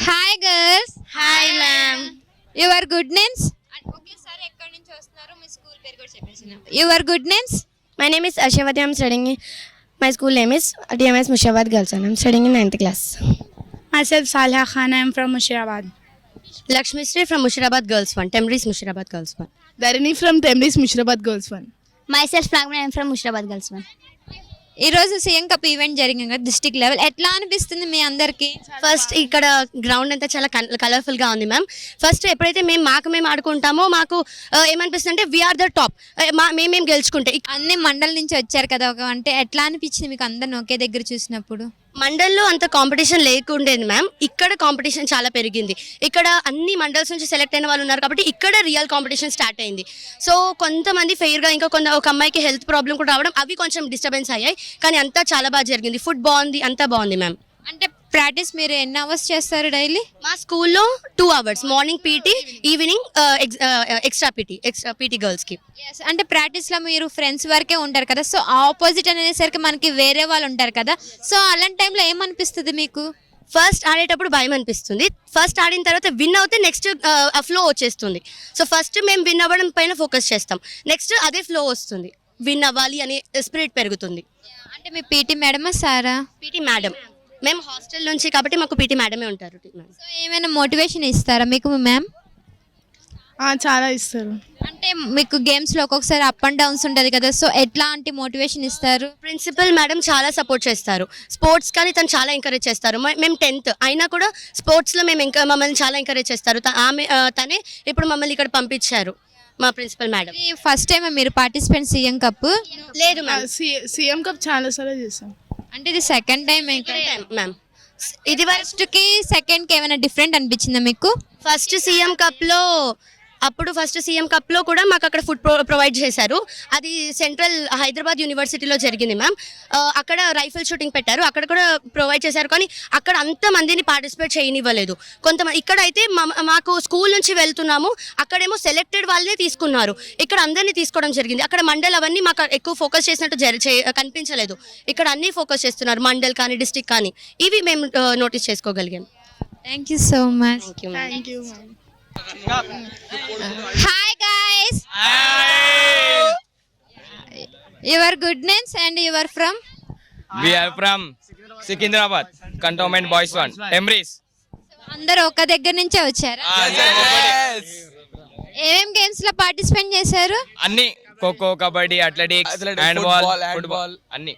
Hi girls. Hi ma'am. Your good names? ఒకేసారి ఎక్కడి నుంచి వస్తున్నారు, మీ స్కూల్ పేరు కూడా చెప్పేసి. Your good names? My name is Ashwati. I'm studying. My school name is DMS Mushabad Girls and I'm studying in 9th class. Myself Salha Khan, I am from Mushirabad. Lakshmi Sri from Mushirabad Girls 1. Temris Mushirabad Girls 1. Dharini from Temris Mushrabad Girls 1. Myself Pragman, I am from Mushirabad Girls 1. ఈరోజు CM cup event జరిగింది కదా district level, ఎట్లా అనిపిస్తుంది మీ అందరికి? First ఇక్కడ ground అంతా చాలా colourful గా ఉంది మ్యామ్. ఫస్ట్ ఎప్పుడైతే మేము ఆడుకుంటామో మాకు ఏమనిపిస్తుంది అంటే వీఆర్ ద టాప్, మేము గెలుచుకుంటే. అన్ని మండల నుంచి వచ్చారు కదా, అంటే ఎట్లా అనిపించింది మీకు అందరిని ఒకే దగ్గర చూసినప్పుడు? మండల్లో అంత కాంపిటీషన్ లేకుండేది మ్యామ్, ఇక్కడ కాంపిటీషన్ చాలా పెరిగింది. ఇక్కడ అన్ని మండల్స్ నుంచి సెలెక్ట్ అయిన వాళ్ళు ఉన్నారు కాబట్టి ఇక్కడ రియల్ కాంపిటీషన్ స్టార్ట్ అయింది. సో కొంతమంది ఫెయిర్గా, ఇంకా ఒక అమ్మాయికి హెల్త్ ప్రాబ్లం కూడా రావడం, అవి కొంచెం డిస్టర్బెన్స్ అయ్యాయి. కానీ అంతా చాలా బాగా జరిగింది, ఫుడ్ బాగుంది, అంతా బాగుంది మ్యామ్. అంటే ప్రాక్టీస్ మీరు ఎన్ని అవర్స్ చేస్తారు డైలీ? మా స్కూల్లో 2 hours, morning PT, evening extra PT గర్ల్స్కి. అంటే ప్రాక్టీస్లో మీరు ఫ్రెండ్స్ వరకే ఉంటారు కదా, సో ఆపోజిట్ అనేసరికి మనకి వేరే వాళ్ళు ఉంటారు కదా, సో అలాంటి టైంలో ఏమనిపిస్తుంది మీకు? ఫస్ట్ ఆడేటప్పుడు భయం అనిపిస్తుంది, ఫస్ట్ ఆడిన తర్వాత విన్ అవుతే నెక్స్ట్ ఫ్లో వచ్చేస్తుంది. సో ఫస్ట్ మేము విన్ అవ్వడం పైన ఫోకస్ చేస్తాం, నెక్స్ట్ అదే ఫ్లో వస్తుంది, విన్ అవ్వాలి అనే స్పిరిట్ పెరుగుతుంది. అంటే మీ పీటీ మేడమా సారా? పీటీ మేడం, మేము హాస్టల్ నుంచి కాబట్టి మాకు పీటీ మేడమే ఉంటారు. సో ఏమైనా మోటివేషన్ ఇస్తారా మీకు మ్యామ్? చాలా ఇస్తారు. అంటే మీకు గేమ్స్లో ఒక్కొక్కసారి అప్ అండ్ డౌన్స్ ఉంటుంది కదా, సో ఎట్లాంటి మోటివేషన్ ఇస్తారు? ప్రిన్సిపల్ మేడం చాలా సపోర్ట్ చేస్తారు, స్పోర్ట్స్ కానీ తను చాలా ఎంకరేజ్ చేస్తారు. మేము 10th అయినా కూడా స్పోర్ట్స్లో మమ్మల్ని చాలా ఎంకరేజ్ చేస్తారు. తనే ఇప్పుడు మమ్మల్ని ఇక్కడ పంపించారు, మా ప్రిన్సిపల్ మేడం. ఫస్ట్ టైం మీరు పార్టిసిపేట్ సీఎం కప్? లేదు మ్యామ్, సీఎం కప్ చాలా సార్లు చేస్తాం. అంటే ఇది సెకండ్ టైం మ్యామ్. ఇది ఫస్ట్కి సెకండ్కి ఏమైనా డిఫరెంట్ అనిపించిందా మీకు? ఫస్ట్ సీఎం కప్లో కూడా మాకు అక్కడ ఫుడ్ ప్రొవైడ్ చేశారు. అది సెంట్రల్ హైదరాబాద్ యూనివర్సిటీలో జరిగింది మ్యామ్. అక్కడ రైఫిల్ షూటింగ్ పెట్టారు, అక్కడ కూడా ప్రొవైడ్ చేశారు. కానీ అక్కడ అంత మందిని పార్టిసిపేట్ చేయనివ్వలేదు. కొంతమంది ఇక్కడ అయితే మాకు స్కూల్ నుంచి వెళ్తున్నాము, అక్కడేమో సెలెక్టెడ్ వాళ్ళనే తీసుకున్నారు, ఇక్కడ అందరినీ తీసుకోవడం జరిగింది. అక్కడ మండల్ అవన్నీ మాకు ఎక్కువ ఫోకస్ చేసినట్టు కనిపించలేదు, ఇక్కడ అన్నీ ఫోకస్ చేస్తున్నారు, మండల్ కానీ డిస్ట్రిక్ట్ కానీ. ఇవి మేము నోటీస్ చేసుకోగలిగాం. Thank you so much. Thank you ma'am. Hi guys. Your good names and you are from? We are from Secunderabad, Cantonment Boys 1, Emrys. అందరూ ఒక దగ్గర నుంచే వచ్చారా? ఏమేం గేమ్స్ లో పార్టిసిపేట్ చేశారు? అన్ని kho kho, kabaddi, athletics, handball, football, అన్ని.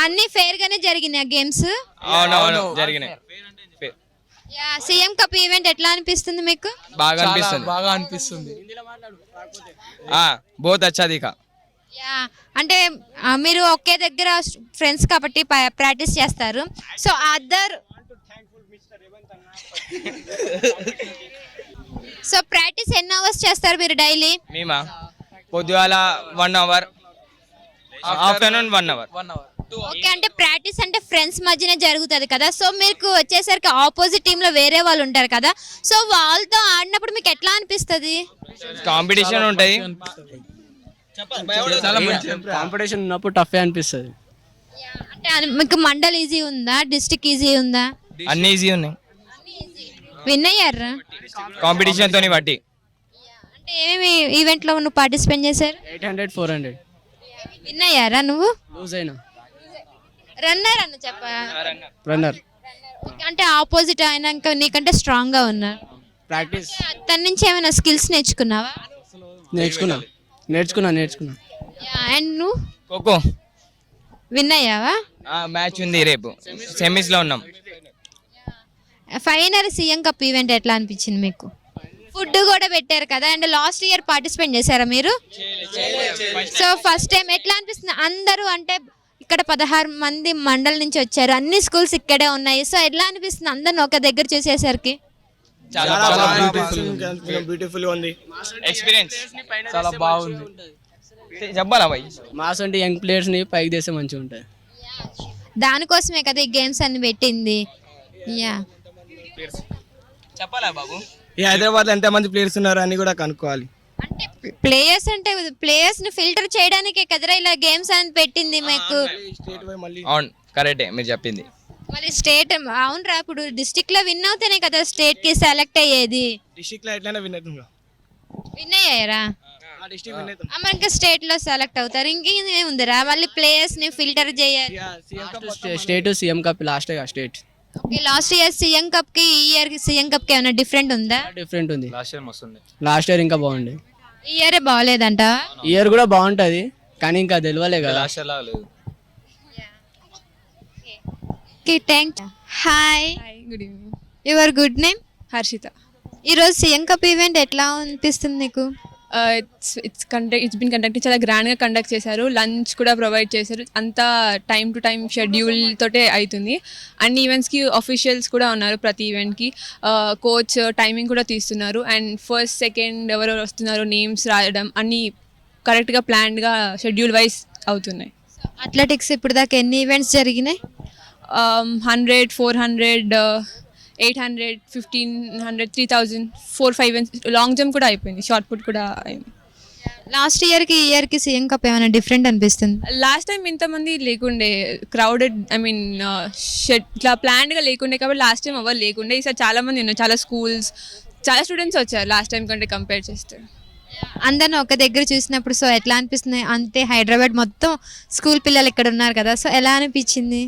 అన్ని ఫెయిర్ గానే జరిగినాయి గేమ్స్? అవునవును జరిగినాయి. సీఎం కప్ ఈవెంట్ ఎట్లా అనిపిస్తుంది మీకు? బాగా అనిపిస్తుంది. బహుత్ అచ్చా దిఖా. అంటే మీరు ఒకే దగ్గర ఫ్రెండ్స్ కాబట్టి ప్రాక్టీస్ చేస్తారు, సో సో ప్రాక్టీస్ ఎన్ని అవర్స్ చేస్తారు మీరు డైలీ? మేమా పొద్దుగాల 1 hour, ఆఫ్టర్నూన్ 1 hour. ఓకే, అంటే ప్రాక్టీస్ అంటే ఫ్రెండ్స్ మధ్యనే జరుగుతుంది కదా, సో మీకు వచ్చేసరికి ఆపోజిట్ టీమ్ లో వేరే వాళ్ళు ఉంటారు కదా, సో వాళ్ళతో ఆడినప్పుడు మీకు ఎట్లా అనిపిస్తుంది? కాంపిటీషన్ ఉంటుంది, కాంపిటీషన్ ఉన్నప్పుడు టఫ్ అనిపిస్తుంది. అంటే మీకు మండల్ ఈజీ ఉందా, డిస్ట్రిక్ట్ ఈజీ ఉందా? అన్ని ఈజీ ఉన్నాయి. విన్ అయ్యారా కాంపిటీషన్ తోని బట్టి? అంటే ఏమేమి ఈవెంట్ లో నువ్వు పార్టిసిపేట్ చేశారు? 800, 400. విన్ అయ్యారా నువ్వు? లూజ్ అయినా. రన్నర్ అన్న చెప్ప రన్నర్. అంటే ఆపోజిట్ అయినాక నీకంటే స్ట్రాంగ్ గా ఉన్నా. ప్రాక్టీస్. తన నుంచి ఏమైనా స్కిల్స్ నేర్చుకున్నావా? నేర్చుకున్నా. అండ్ నువ్వు ఖోఖో విన్ అయ్యావా? మ్యాచ్ ఉంది రేపు, సెమీస్ లో ఉన్నాం. ఫైనల్ సీఎం కప్ ఈవెంట్ ఎట్లా అనిపించింది మీకు? ఫుడ్ కూడా పెట్టారు కదా, అండ్ లాస్ట్ ఇయర్ పార్టిసిపేట్ చేశారా మీరు? సో ఫస్ట్ టైం ఎట్లా అనిపిస్తుంది? అందరూ అంటే ఇక్కడ 16 మంది మండల్ నుంచి వచ్చారు, అన్ని స్కూల్స్ ఇక్కడే ఉన్నాయి, సో ఎట్లా అనిపిస్తుంది అందరిని ఒక దగ్గర చూసేసరికి? బ్యూటిఫుల్ ఉంది, ఎక్స్పీరియన్స్ చాలా బాగుంది. చెప్పాలా భయ్, మాస్ అంటే యంగ్ ప్లేయర్స్ ని పైకి చేస్తే మంచిగా ఉంటుంది. దానికోసమే కదా ఈ గేమ్స్ అన్ని పెట్టింది. చెప్పాలా బాబు? ఈ హైదరాబాద్ లో ఎంత మంది ప్లేయర్స్ ఉన్నారు అని కూడా కనుక్కోవాలి. అంటే ప్లేయర్స్ ని ఫిల్టర్ చేయడానికి కదరా ఇలా గేమ్స్ అని పెట్టింది మీకు. అవును కరెక్టే మీరు చెప్పింది. మరి స్టేట్ అవునరా, ఇప్పుడు డిస్ట్రిక్ట్ లో విన్ అవుతేనే కదా స్టేట్ కి సెలెక్ట్ అయ్యేది. డిస్ట్రిక్ట్ లో ఎట్లైనా విన్ అయ్యారా? ఇంకా స్టేట్ లో సెలెక్ట్ అవుతారు, ఇంకేముందిరా మళ్ళీ ప్లేయర్స్ ని ఫిల్టర్ చేయాలి. State CM cup last state. Okay, last year CM cup కి ఈ ఇయర్ సీఎం కప్ కి ఏమైనా డిఫరెంట్ ఉందా? డిఫరెంట్ ఉంది. లాస్ట్ ఇయర్ ఇంకా బాగుంది. ఈ ఇయర్ బాగలేదంట. ఈ ఇయర్ కూడా బాగుంటది కానీ ఇంకా తెలియలే కదా. Okay thank hi good evening. Your good name? Harshita. ఈరోజు సీఎం కప్ ఈవెంట్ ఎట్లా అనిపిస్తుంది నీకు? ఇట్స్ బిన్ కండక్ట్ చాలా గ్రాండ్గా కండక్ట్ చేశారు. లంచ్ కూడా ప్రొవైడ్ చేశారు. అంతా టైం టు టైం షెడ్యూల్ తోటే అవుతుంది. అన్ని ఈవెంట్స్కి ఆఫీషియల్స్ కూడా ఉన్నారు. ప్రతి ఈవెంట్కి కోచ్ టైమింగ్ కూడా తీస్తున్నారు. అండ్ ఫస్ట్ సెకండ్ ఎవరెవరు వస్తున్నారో నేమ్స్ రాయడం అన్నీ కరెక్ట్గా ప్లాన్డ్గా షెడ్యూల్ వైజ్ అవుతున్నాయి. అథ్లెటిక్స్ ఇప్పుడు దాకా ఎన్ని ఈవెంట్స్ జరిగినాయి? 100, 400, 800, 1500, 3000, 4-5 లాంగ్ జంప్ కూడా అయిపోయింది. షార్ట్ పుట్ కూడా అయింది. లాస్ట్ ఇయర్కి ఈ ఇయర్కి సీఎం కప్ ఏమైనా డిఫరెంట్ అనిపిస్తుంది? లాస్ట్ టైం ఇంతమంది లేకుండే, క్రౌడెడ్ ఇట్లా ప్లాన్డ్గా లేకుండే కాబట్టి లాస్ట్ టైం ఎవరు లేకుండే. ఈసారి చాలా మంది ఉన్నారు. చాలా స్కూల్స్, చాలా స్టూడెంట్స్ వచ్చారు లాస్ట్ టైం కంటే కంపేర్ చేస్తే. అందరిని ఒక దగ్గర చూసినప్పుడు సో ఎట్లా అనిపిస్తుంది? అంతే హైదరాబాద్ మొత్తం స్కూల్ పిల్లలు ఇక్కడ ఉన్నారు కదా, సో ఎలా అనిపించింది?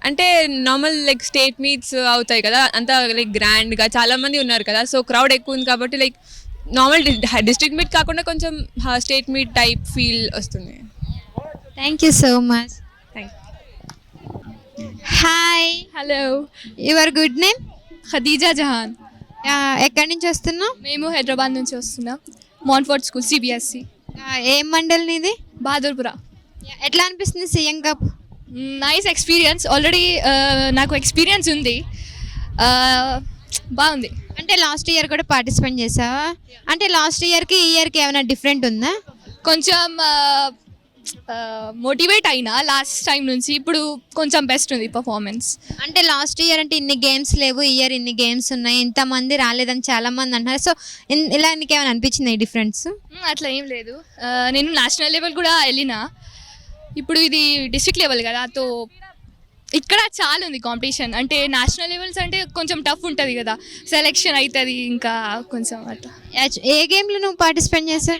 అంటే నార్మల్ లైక్ స్టేట్ మీట్స్ అవుతాయి కదా, అంతా లైక్ గ్రాండ్గా చాలా మంది ఉన్నారు కదా, సో క్రౌడ్ ఎక్కువ ఉంది కాబట్టి లైక్ నార్మల్ డిస్ట్రిక్ట్ మీట్ కాకుండా కొంచెం స్టేట్ మీట్ టైప్ ఫీల్ వస్తుంది. Thank you so much. Hi. Hello. Your good name? Khadija Jahan. ఎక్కడి నుంచి వస్తున్నావు? మేము హైదరాబాద్ నుంచి వస్తున్నాం. మాన్ఫోర్ట్ స్కూల్, సిబిఎస్సి. ఏం మండల్ నీది? బహదూర్పుర. ఎట్లా అనిపిస్తుంది CM cup? Nice experience. Already నాకు ఎక్స్పీరియన్స్ ఉంది, బాగుంది. అంటే లాస్ట్ ఇయర్ కూడా పార్టిసిపేట్ చేసావా? అంటే లాస్ట్ ఇయర్కి ఈ ఇయర్కి ఏమైనా డిఫరెంట్ ఉందా? కొంచెం మోటివేట్ అయినా లాస్ట్ టైం నుంచి, ఇప్పుడు కొంచెం బెస్ట్ ఉంది పర్ఫార్మెన్స్. అంటే లాస్ట్ ఇయర్ అంటే ఇన్ని గేమ్స్ లేవు, ఈ ఇయర్ ఇన్ని గేమ్స్ ఉన్నాయి, ఇంతమంది రాలేదని చాలా మంది అంటున్నారు. సో ఇలా నీకు ఏమైనా అనిపించింది ఈ డిఫరెన్స్? అట్లా ఏం లేదు. నేను నేషనల్ లెవెల్ కూడా వెళ్ళినా. ఇప్పుడు ఇది డిస్ట్రిక్ట్ లెవెల్ కదా, తో ఇక్కడ చాలా ఉంది కాంపిటీషన్. అంటే నేషనల్ లెవెల్స్ అంటే కొంచెం టఫ్ ఉంటుంది కదా, సెలెక్షన్ అవుతుంది ఇంకా కొంచెం అట్లా. ఏ గేమ్లో నువ్వు పార్టిసిపేట్ చేసావు?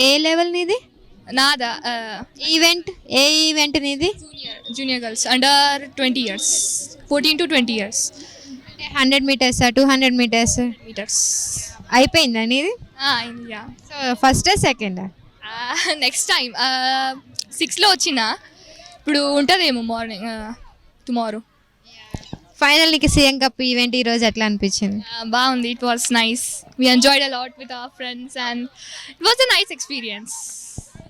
ఏ లెవెల్ నీది? నాదా ఈవెంట్ ఏ ఈవెంట్ నీది? Junior girls under 20 years, 14 to 20 years. 100 meters, 200 meters meters అయిపోయిందా నీది? Yeah. So first second? Next time 6లో వచ్చిన, ఇప్పుడు ఉంటుందేమో మార్నింగ్ టుమారో. ఫైనల్ నీకు సీఎం కప్ ఈవెంట్ ఈరోజు ఎట్లా అనిపించింది? బాగుంది. It was nice. We enjoyed a lot with our friends and it was a nice experience.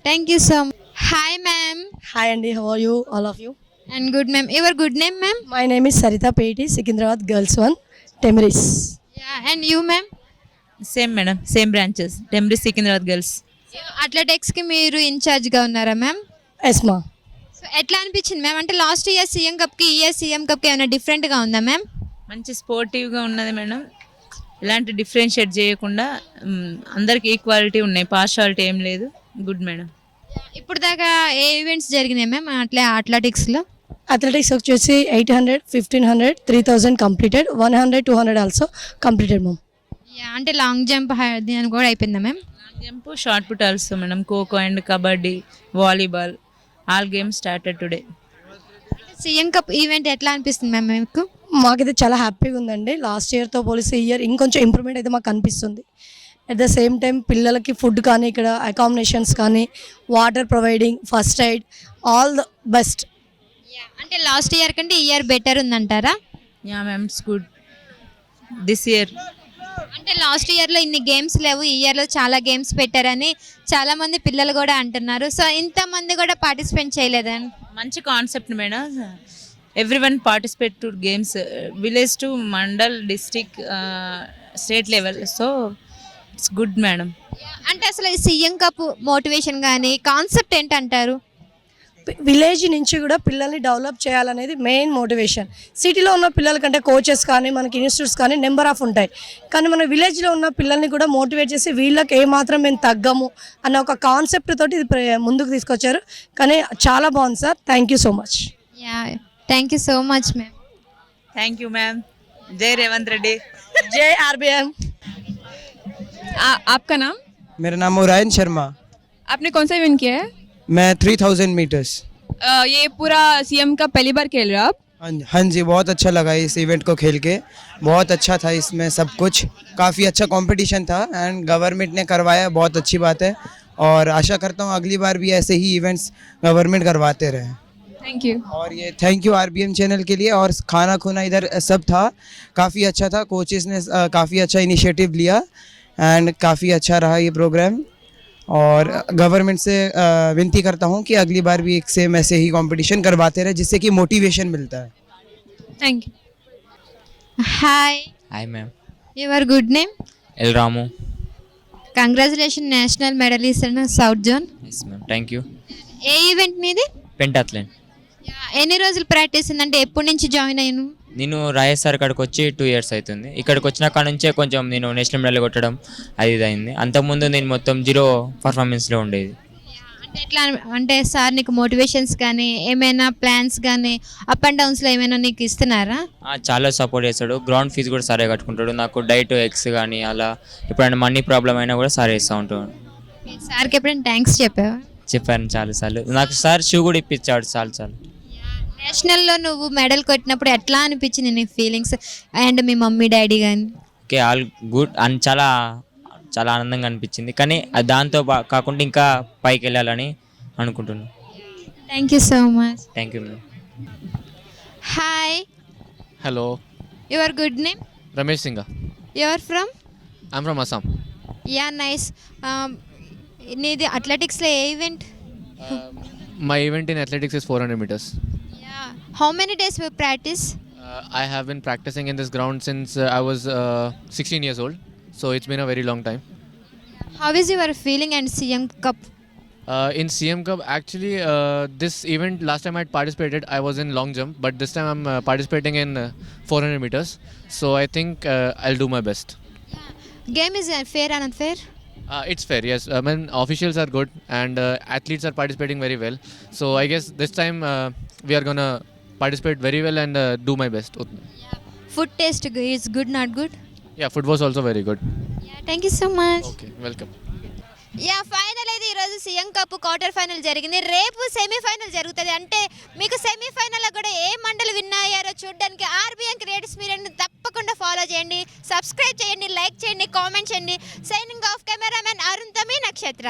Thank you so much. Hi ma'am. Hi అండి, how are you all of you? And good ma'am. Your good name ma'am? My name is Saritha పేటి, Secunderabad girls 1, TMREIS. And you ma'am? Same madam, same branches, TMREIS, Secunderabad girls. అథ్లెటిక్స్కి మీరు ఇన్ఛార్జ్గా ఉన్నారా ma'am? Yes మా. So ఎట్లా అనిపించింది ma'am? అంటే last year CM కప్కి ఈ year CM కప్కి ఏమైనా డిఫరెంట్గా ఉందా మ్యామ్? మంచి స్పోర్టివ్గా ఉన్నది మేడం. ఇలాంటి డిఫరెన్షియేట్ చేయకుండా అందరికి ఈక్వాలిటీ ఉన్నాయి, పార్షాలిటీ ఏం లేదు. Good madam. ఇప్పుడు దాకా ఏ ఈవెంట్స్ జరిగినాయి మ్యామ్ అథ్లెటిక్స్లో? అథ్లెటిక్స్ వచ్చేసి 800, 1500, 3000 కంప్లీటెడ్, 100, 200 ఆల్సో కంప్లీటెడ్ మ్యామ్. అంటే లాంగ్ జంప్ అని కూడా అయిపోయిందా ma'am? Long jump, shot put also madam. Kho kho and kabaddi, volleyball, all games started today. CM cup event ఎట్లా అనిపిస్తుంది మ్యామ్ మీకు? మాకైతే చాలా హ్యాపీగా ఉందండి. లాస్ట్ ఇయర్తో పోలిస్తే ఈ ఇయర్ ఇంకొంచెం ఇంప్రూవ్మెంట్ అయితే మాకు కనిపిస్తుంది. అట్ ద సేమ్ టైం పిల్లలకి ఫుడ్ కానీ, ఇక్కడ అకామిడేషన్స్ కానీ, water providing, first aid, all the best. అంటే లాస్ట్ ఇయర్ కంటే ఈ ఇయర్ బెటర్ ఉందంటారా? Yeah ma'am, it's good this year. అంటే లాస్ట్ ఇయర్లో ఇన్ని గేమ్స్ లేవు, ఈ ఇయర్లో చాలా గేమ్స్ పెట్టారని చాలా మంది పిల్లలు కూడా అంటున్నారు. సో ఇంతమంది కూడా పార్టిసిపేట్ చేయలేదని? మంచి concept madam. Everyone participate to games, village to mandal, district, state level. So it's good madam. అంటే అసలు ఈ సీఎం కప్ మోటివేషన్ కానీ కాన్సెప్ట్ ఏంటంటారు? విలేజ్ నుంచి కూడా పిల్లల్ని డెవలప్ చేయాలనేది మెయిన్ మోటివేషన్. సిటీలో ఉన్న పిల్లల కంటే కోచెస్ కానీ, మనకి ఇన్స్టిట్యూట్స్ కానీ నెంబర్ ఆఫ్ ఉంటాయి. కానీ మన విలేజ్లో ఉన్న పిల్లల్ని కూడా మోటివేట్ చేసి వీళ్ళకి ఏమాత్రం మేము తగ్గము అన్న ఒక కాన్సెప్ట్ తోటి ఇది ముందుకు తీసుకొచ్చారు. కానీ చాలా బాగుంది sir. Thank you so much. Yeah, thank you so much ma'am. Thank you ma'am. జై రేవంత్ రెడ్డి. జై आरबीएम. आपका नाम? मेरा नाम मुरायन शर्मा. आपने कौन सा इवेंट किया है? मैं 3000 मीटर्स. ये पूरा सीएम का पहली बार खेल रहे हो आप? हाँ जी, बहुत अच्छा लगा इस इवेंट को खेल के. बहुत अच्छा था, इसमें सब कुछ काफ़ी अच्छा कंपटीशन था एंड गवर्नमेंट ने करवाया, बहुत अच्छी बात है. और आशा करता हूँ अगली बार भी ऐसे ही इवेंट्स गवर्नमेंट करवाते रहे। Thank you. और ये थैंक यू RBM चैनल के लिए। और खाना खुना इधर सब था, काफ़ी अच्छा था, कोचेस ने काफ़ी अच्छा इनिशिएटिव लिया एंड काफ़ी अच्छा रहा ये प्रोग्राम। और गवर्नमेंट से विनती करता हूँ कि अगली बार भी एक सेम ऐसे ही कंपटीशन करवाते रहे, जिससे कि मोटिवेशन मिलता है। Thank you. Hi, hi ma'am. Your good name? L Ramu. Congratulation, national medallist in south zone. Yes ma'am, thank you. ఏ ఈవెంట్ మీది? పెంటాథ్లన్. ఎన్ని రోజులు ప్రాక్టీస్ ఉందంటే ఎప్పటి నుంచి జాయిన్ అయ్యాను? నేను రాజేష్ ఇక్కడికి వచ్చి 2 years అవుతుంది. ఇక్కడికి వచ్చిన కాడ నుంచే కొంచెం నేను నేషనల్ మెడల్ కొట్టడం అది ఇది అయింది. అంతకుముందు నేను మొత్తం 0 పర్ఫార్మెన్స్లో ఉండేది. అంటే ఎట్లా అంటే సార్ నీకు మోటివేషన్స్ కానీ ఏమైనా ప్లాన్స్ కానీ అప్ అండ్ డౌన్స్లో ఏమైనా నీకు ఇస్తున్నారా? చాలా సపోర్ట్ చేస్తాడు. గ్రౌండ్ ఫీజు కూడా సారే కట్టుకుంటాడు. నాకు డైట్ ఎగ్స్ కానీ అలా ఎప్పుడైనా మనీ ప్రాబ్లం అయినా కూడా సార్ ఇస్తూ ఉంటాడు. సార్కి ఎప్పుడైనా థ్యాంక్స్ చెప్పావా? చెప్పాను చాలాసార్లు. నాకు సార్ షూ కూడా ఇప్పించాడు చాలు. నేషనల్లో నువ్వు మెడల్ కొట్టినప్పుడు ఎట్లా అనిపించింది నీ feelings and me mummy daddy కానీ? ఓకే, ఆల్ గుడ్ అని చాలా ఆనందంగా అనిపించింది. కానీ దాంతో కాకుండా ఇంకా పైకి వెళ్ళాలని అనుకుంటున్నాను. Thank you so much. Thank you ma'am. Hi, Hello, your good name? Ramesh Singha. Your from? I'm from Assam. Yeah nice. నీది అథ్లెటిక్స్లో ఏ event? My event in athletics is 400 meters. How many days you practice? I have been practicing in this ground since I was 16 years old. So it's been a very long time. How is your feeling and CM cup? In CM Cup, actually, this event, last time I had participated, I was in long jump, but this time I'm participating in 400 meters. So I think I'll do my best. Game is fair and unfair? It's fair, yes. I mean, officials are good and athletes are participating very well. So I guess this time we are gonna participate very well and do my best. Food taste is good, not good? Yeah, food was also very good. Yeah, thank you so much. Okay, welcome. Final అయితే ఈరోజు CM cup quarter final జరిగింది. రేపు semi-final జరుగుతుంది. అంటే మీకు సెమీఫైనల్లో కూడా ఏ మండలి విన్ అయ్యారో చూడడానికి RBM క్రియేటివ్స్ మీడియాని తప్పకుండా ఫాలో చేయండి, సబ్స్క్రైబ్ చేయండి, లైక్ చేయండి, కామెంట్ చేయండి. సైనింగ్ ఆఫ్ కెమెరామెన్ అరుణ్ తమి నక్షత్ర.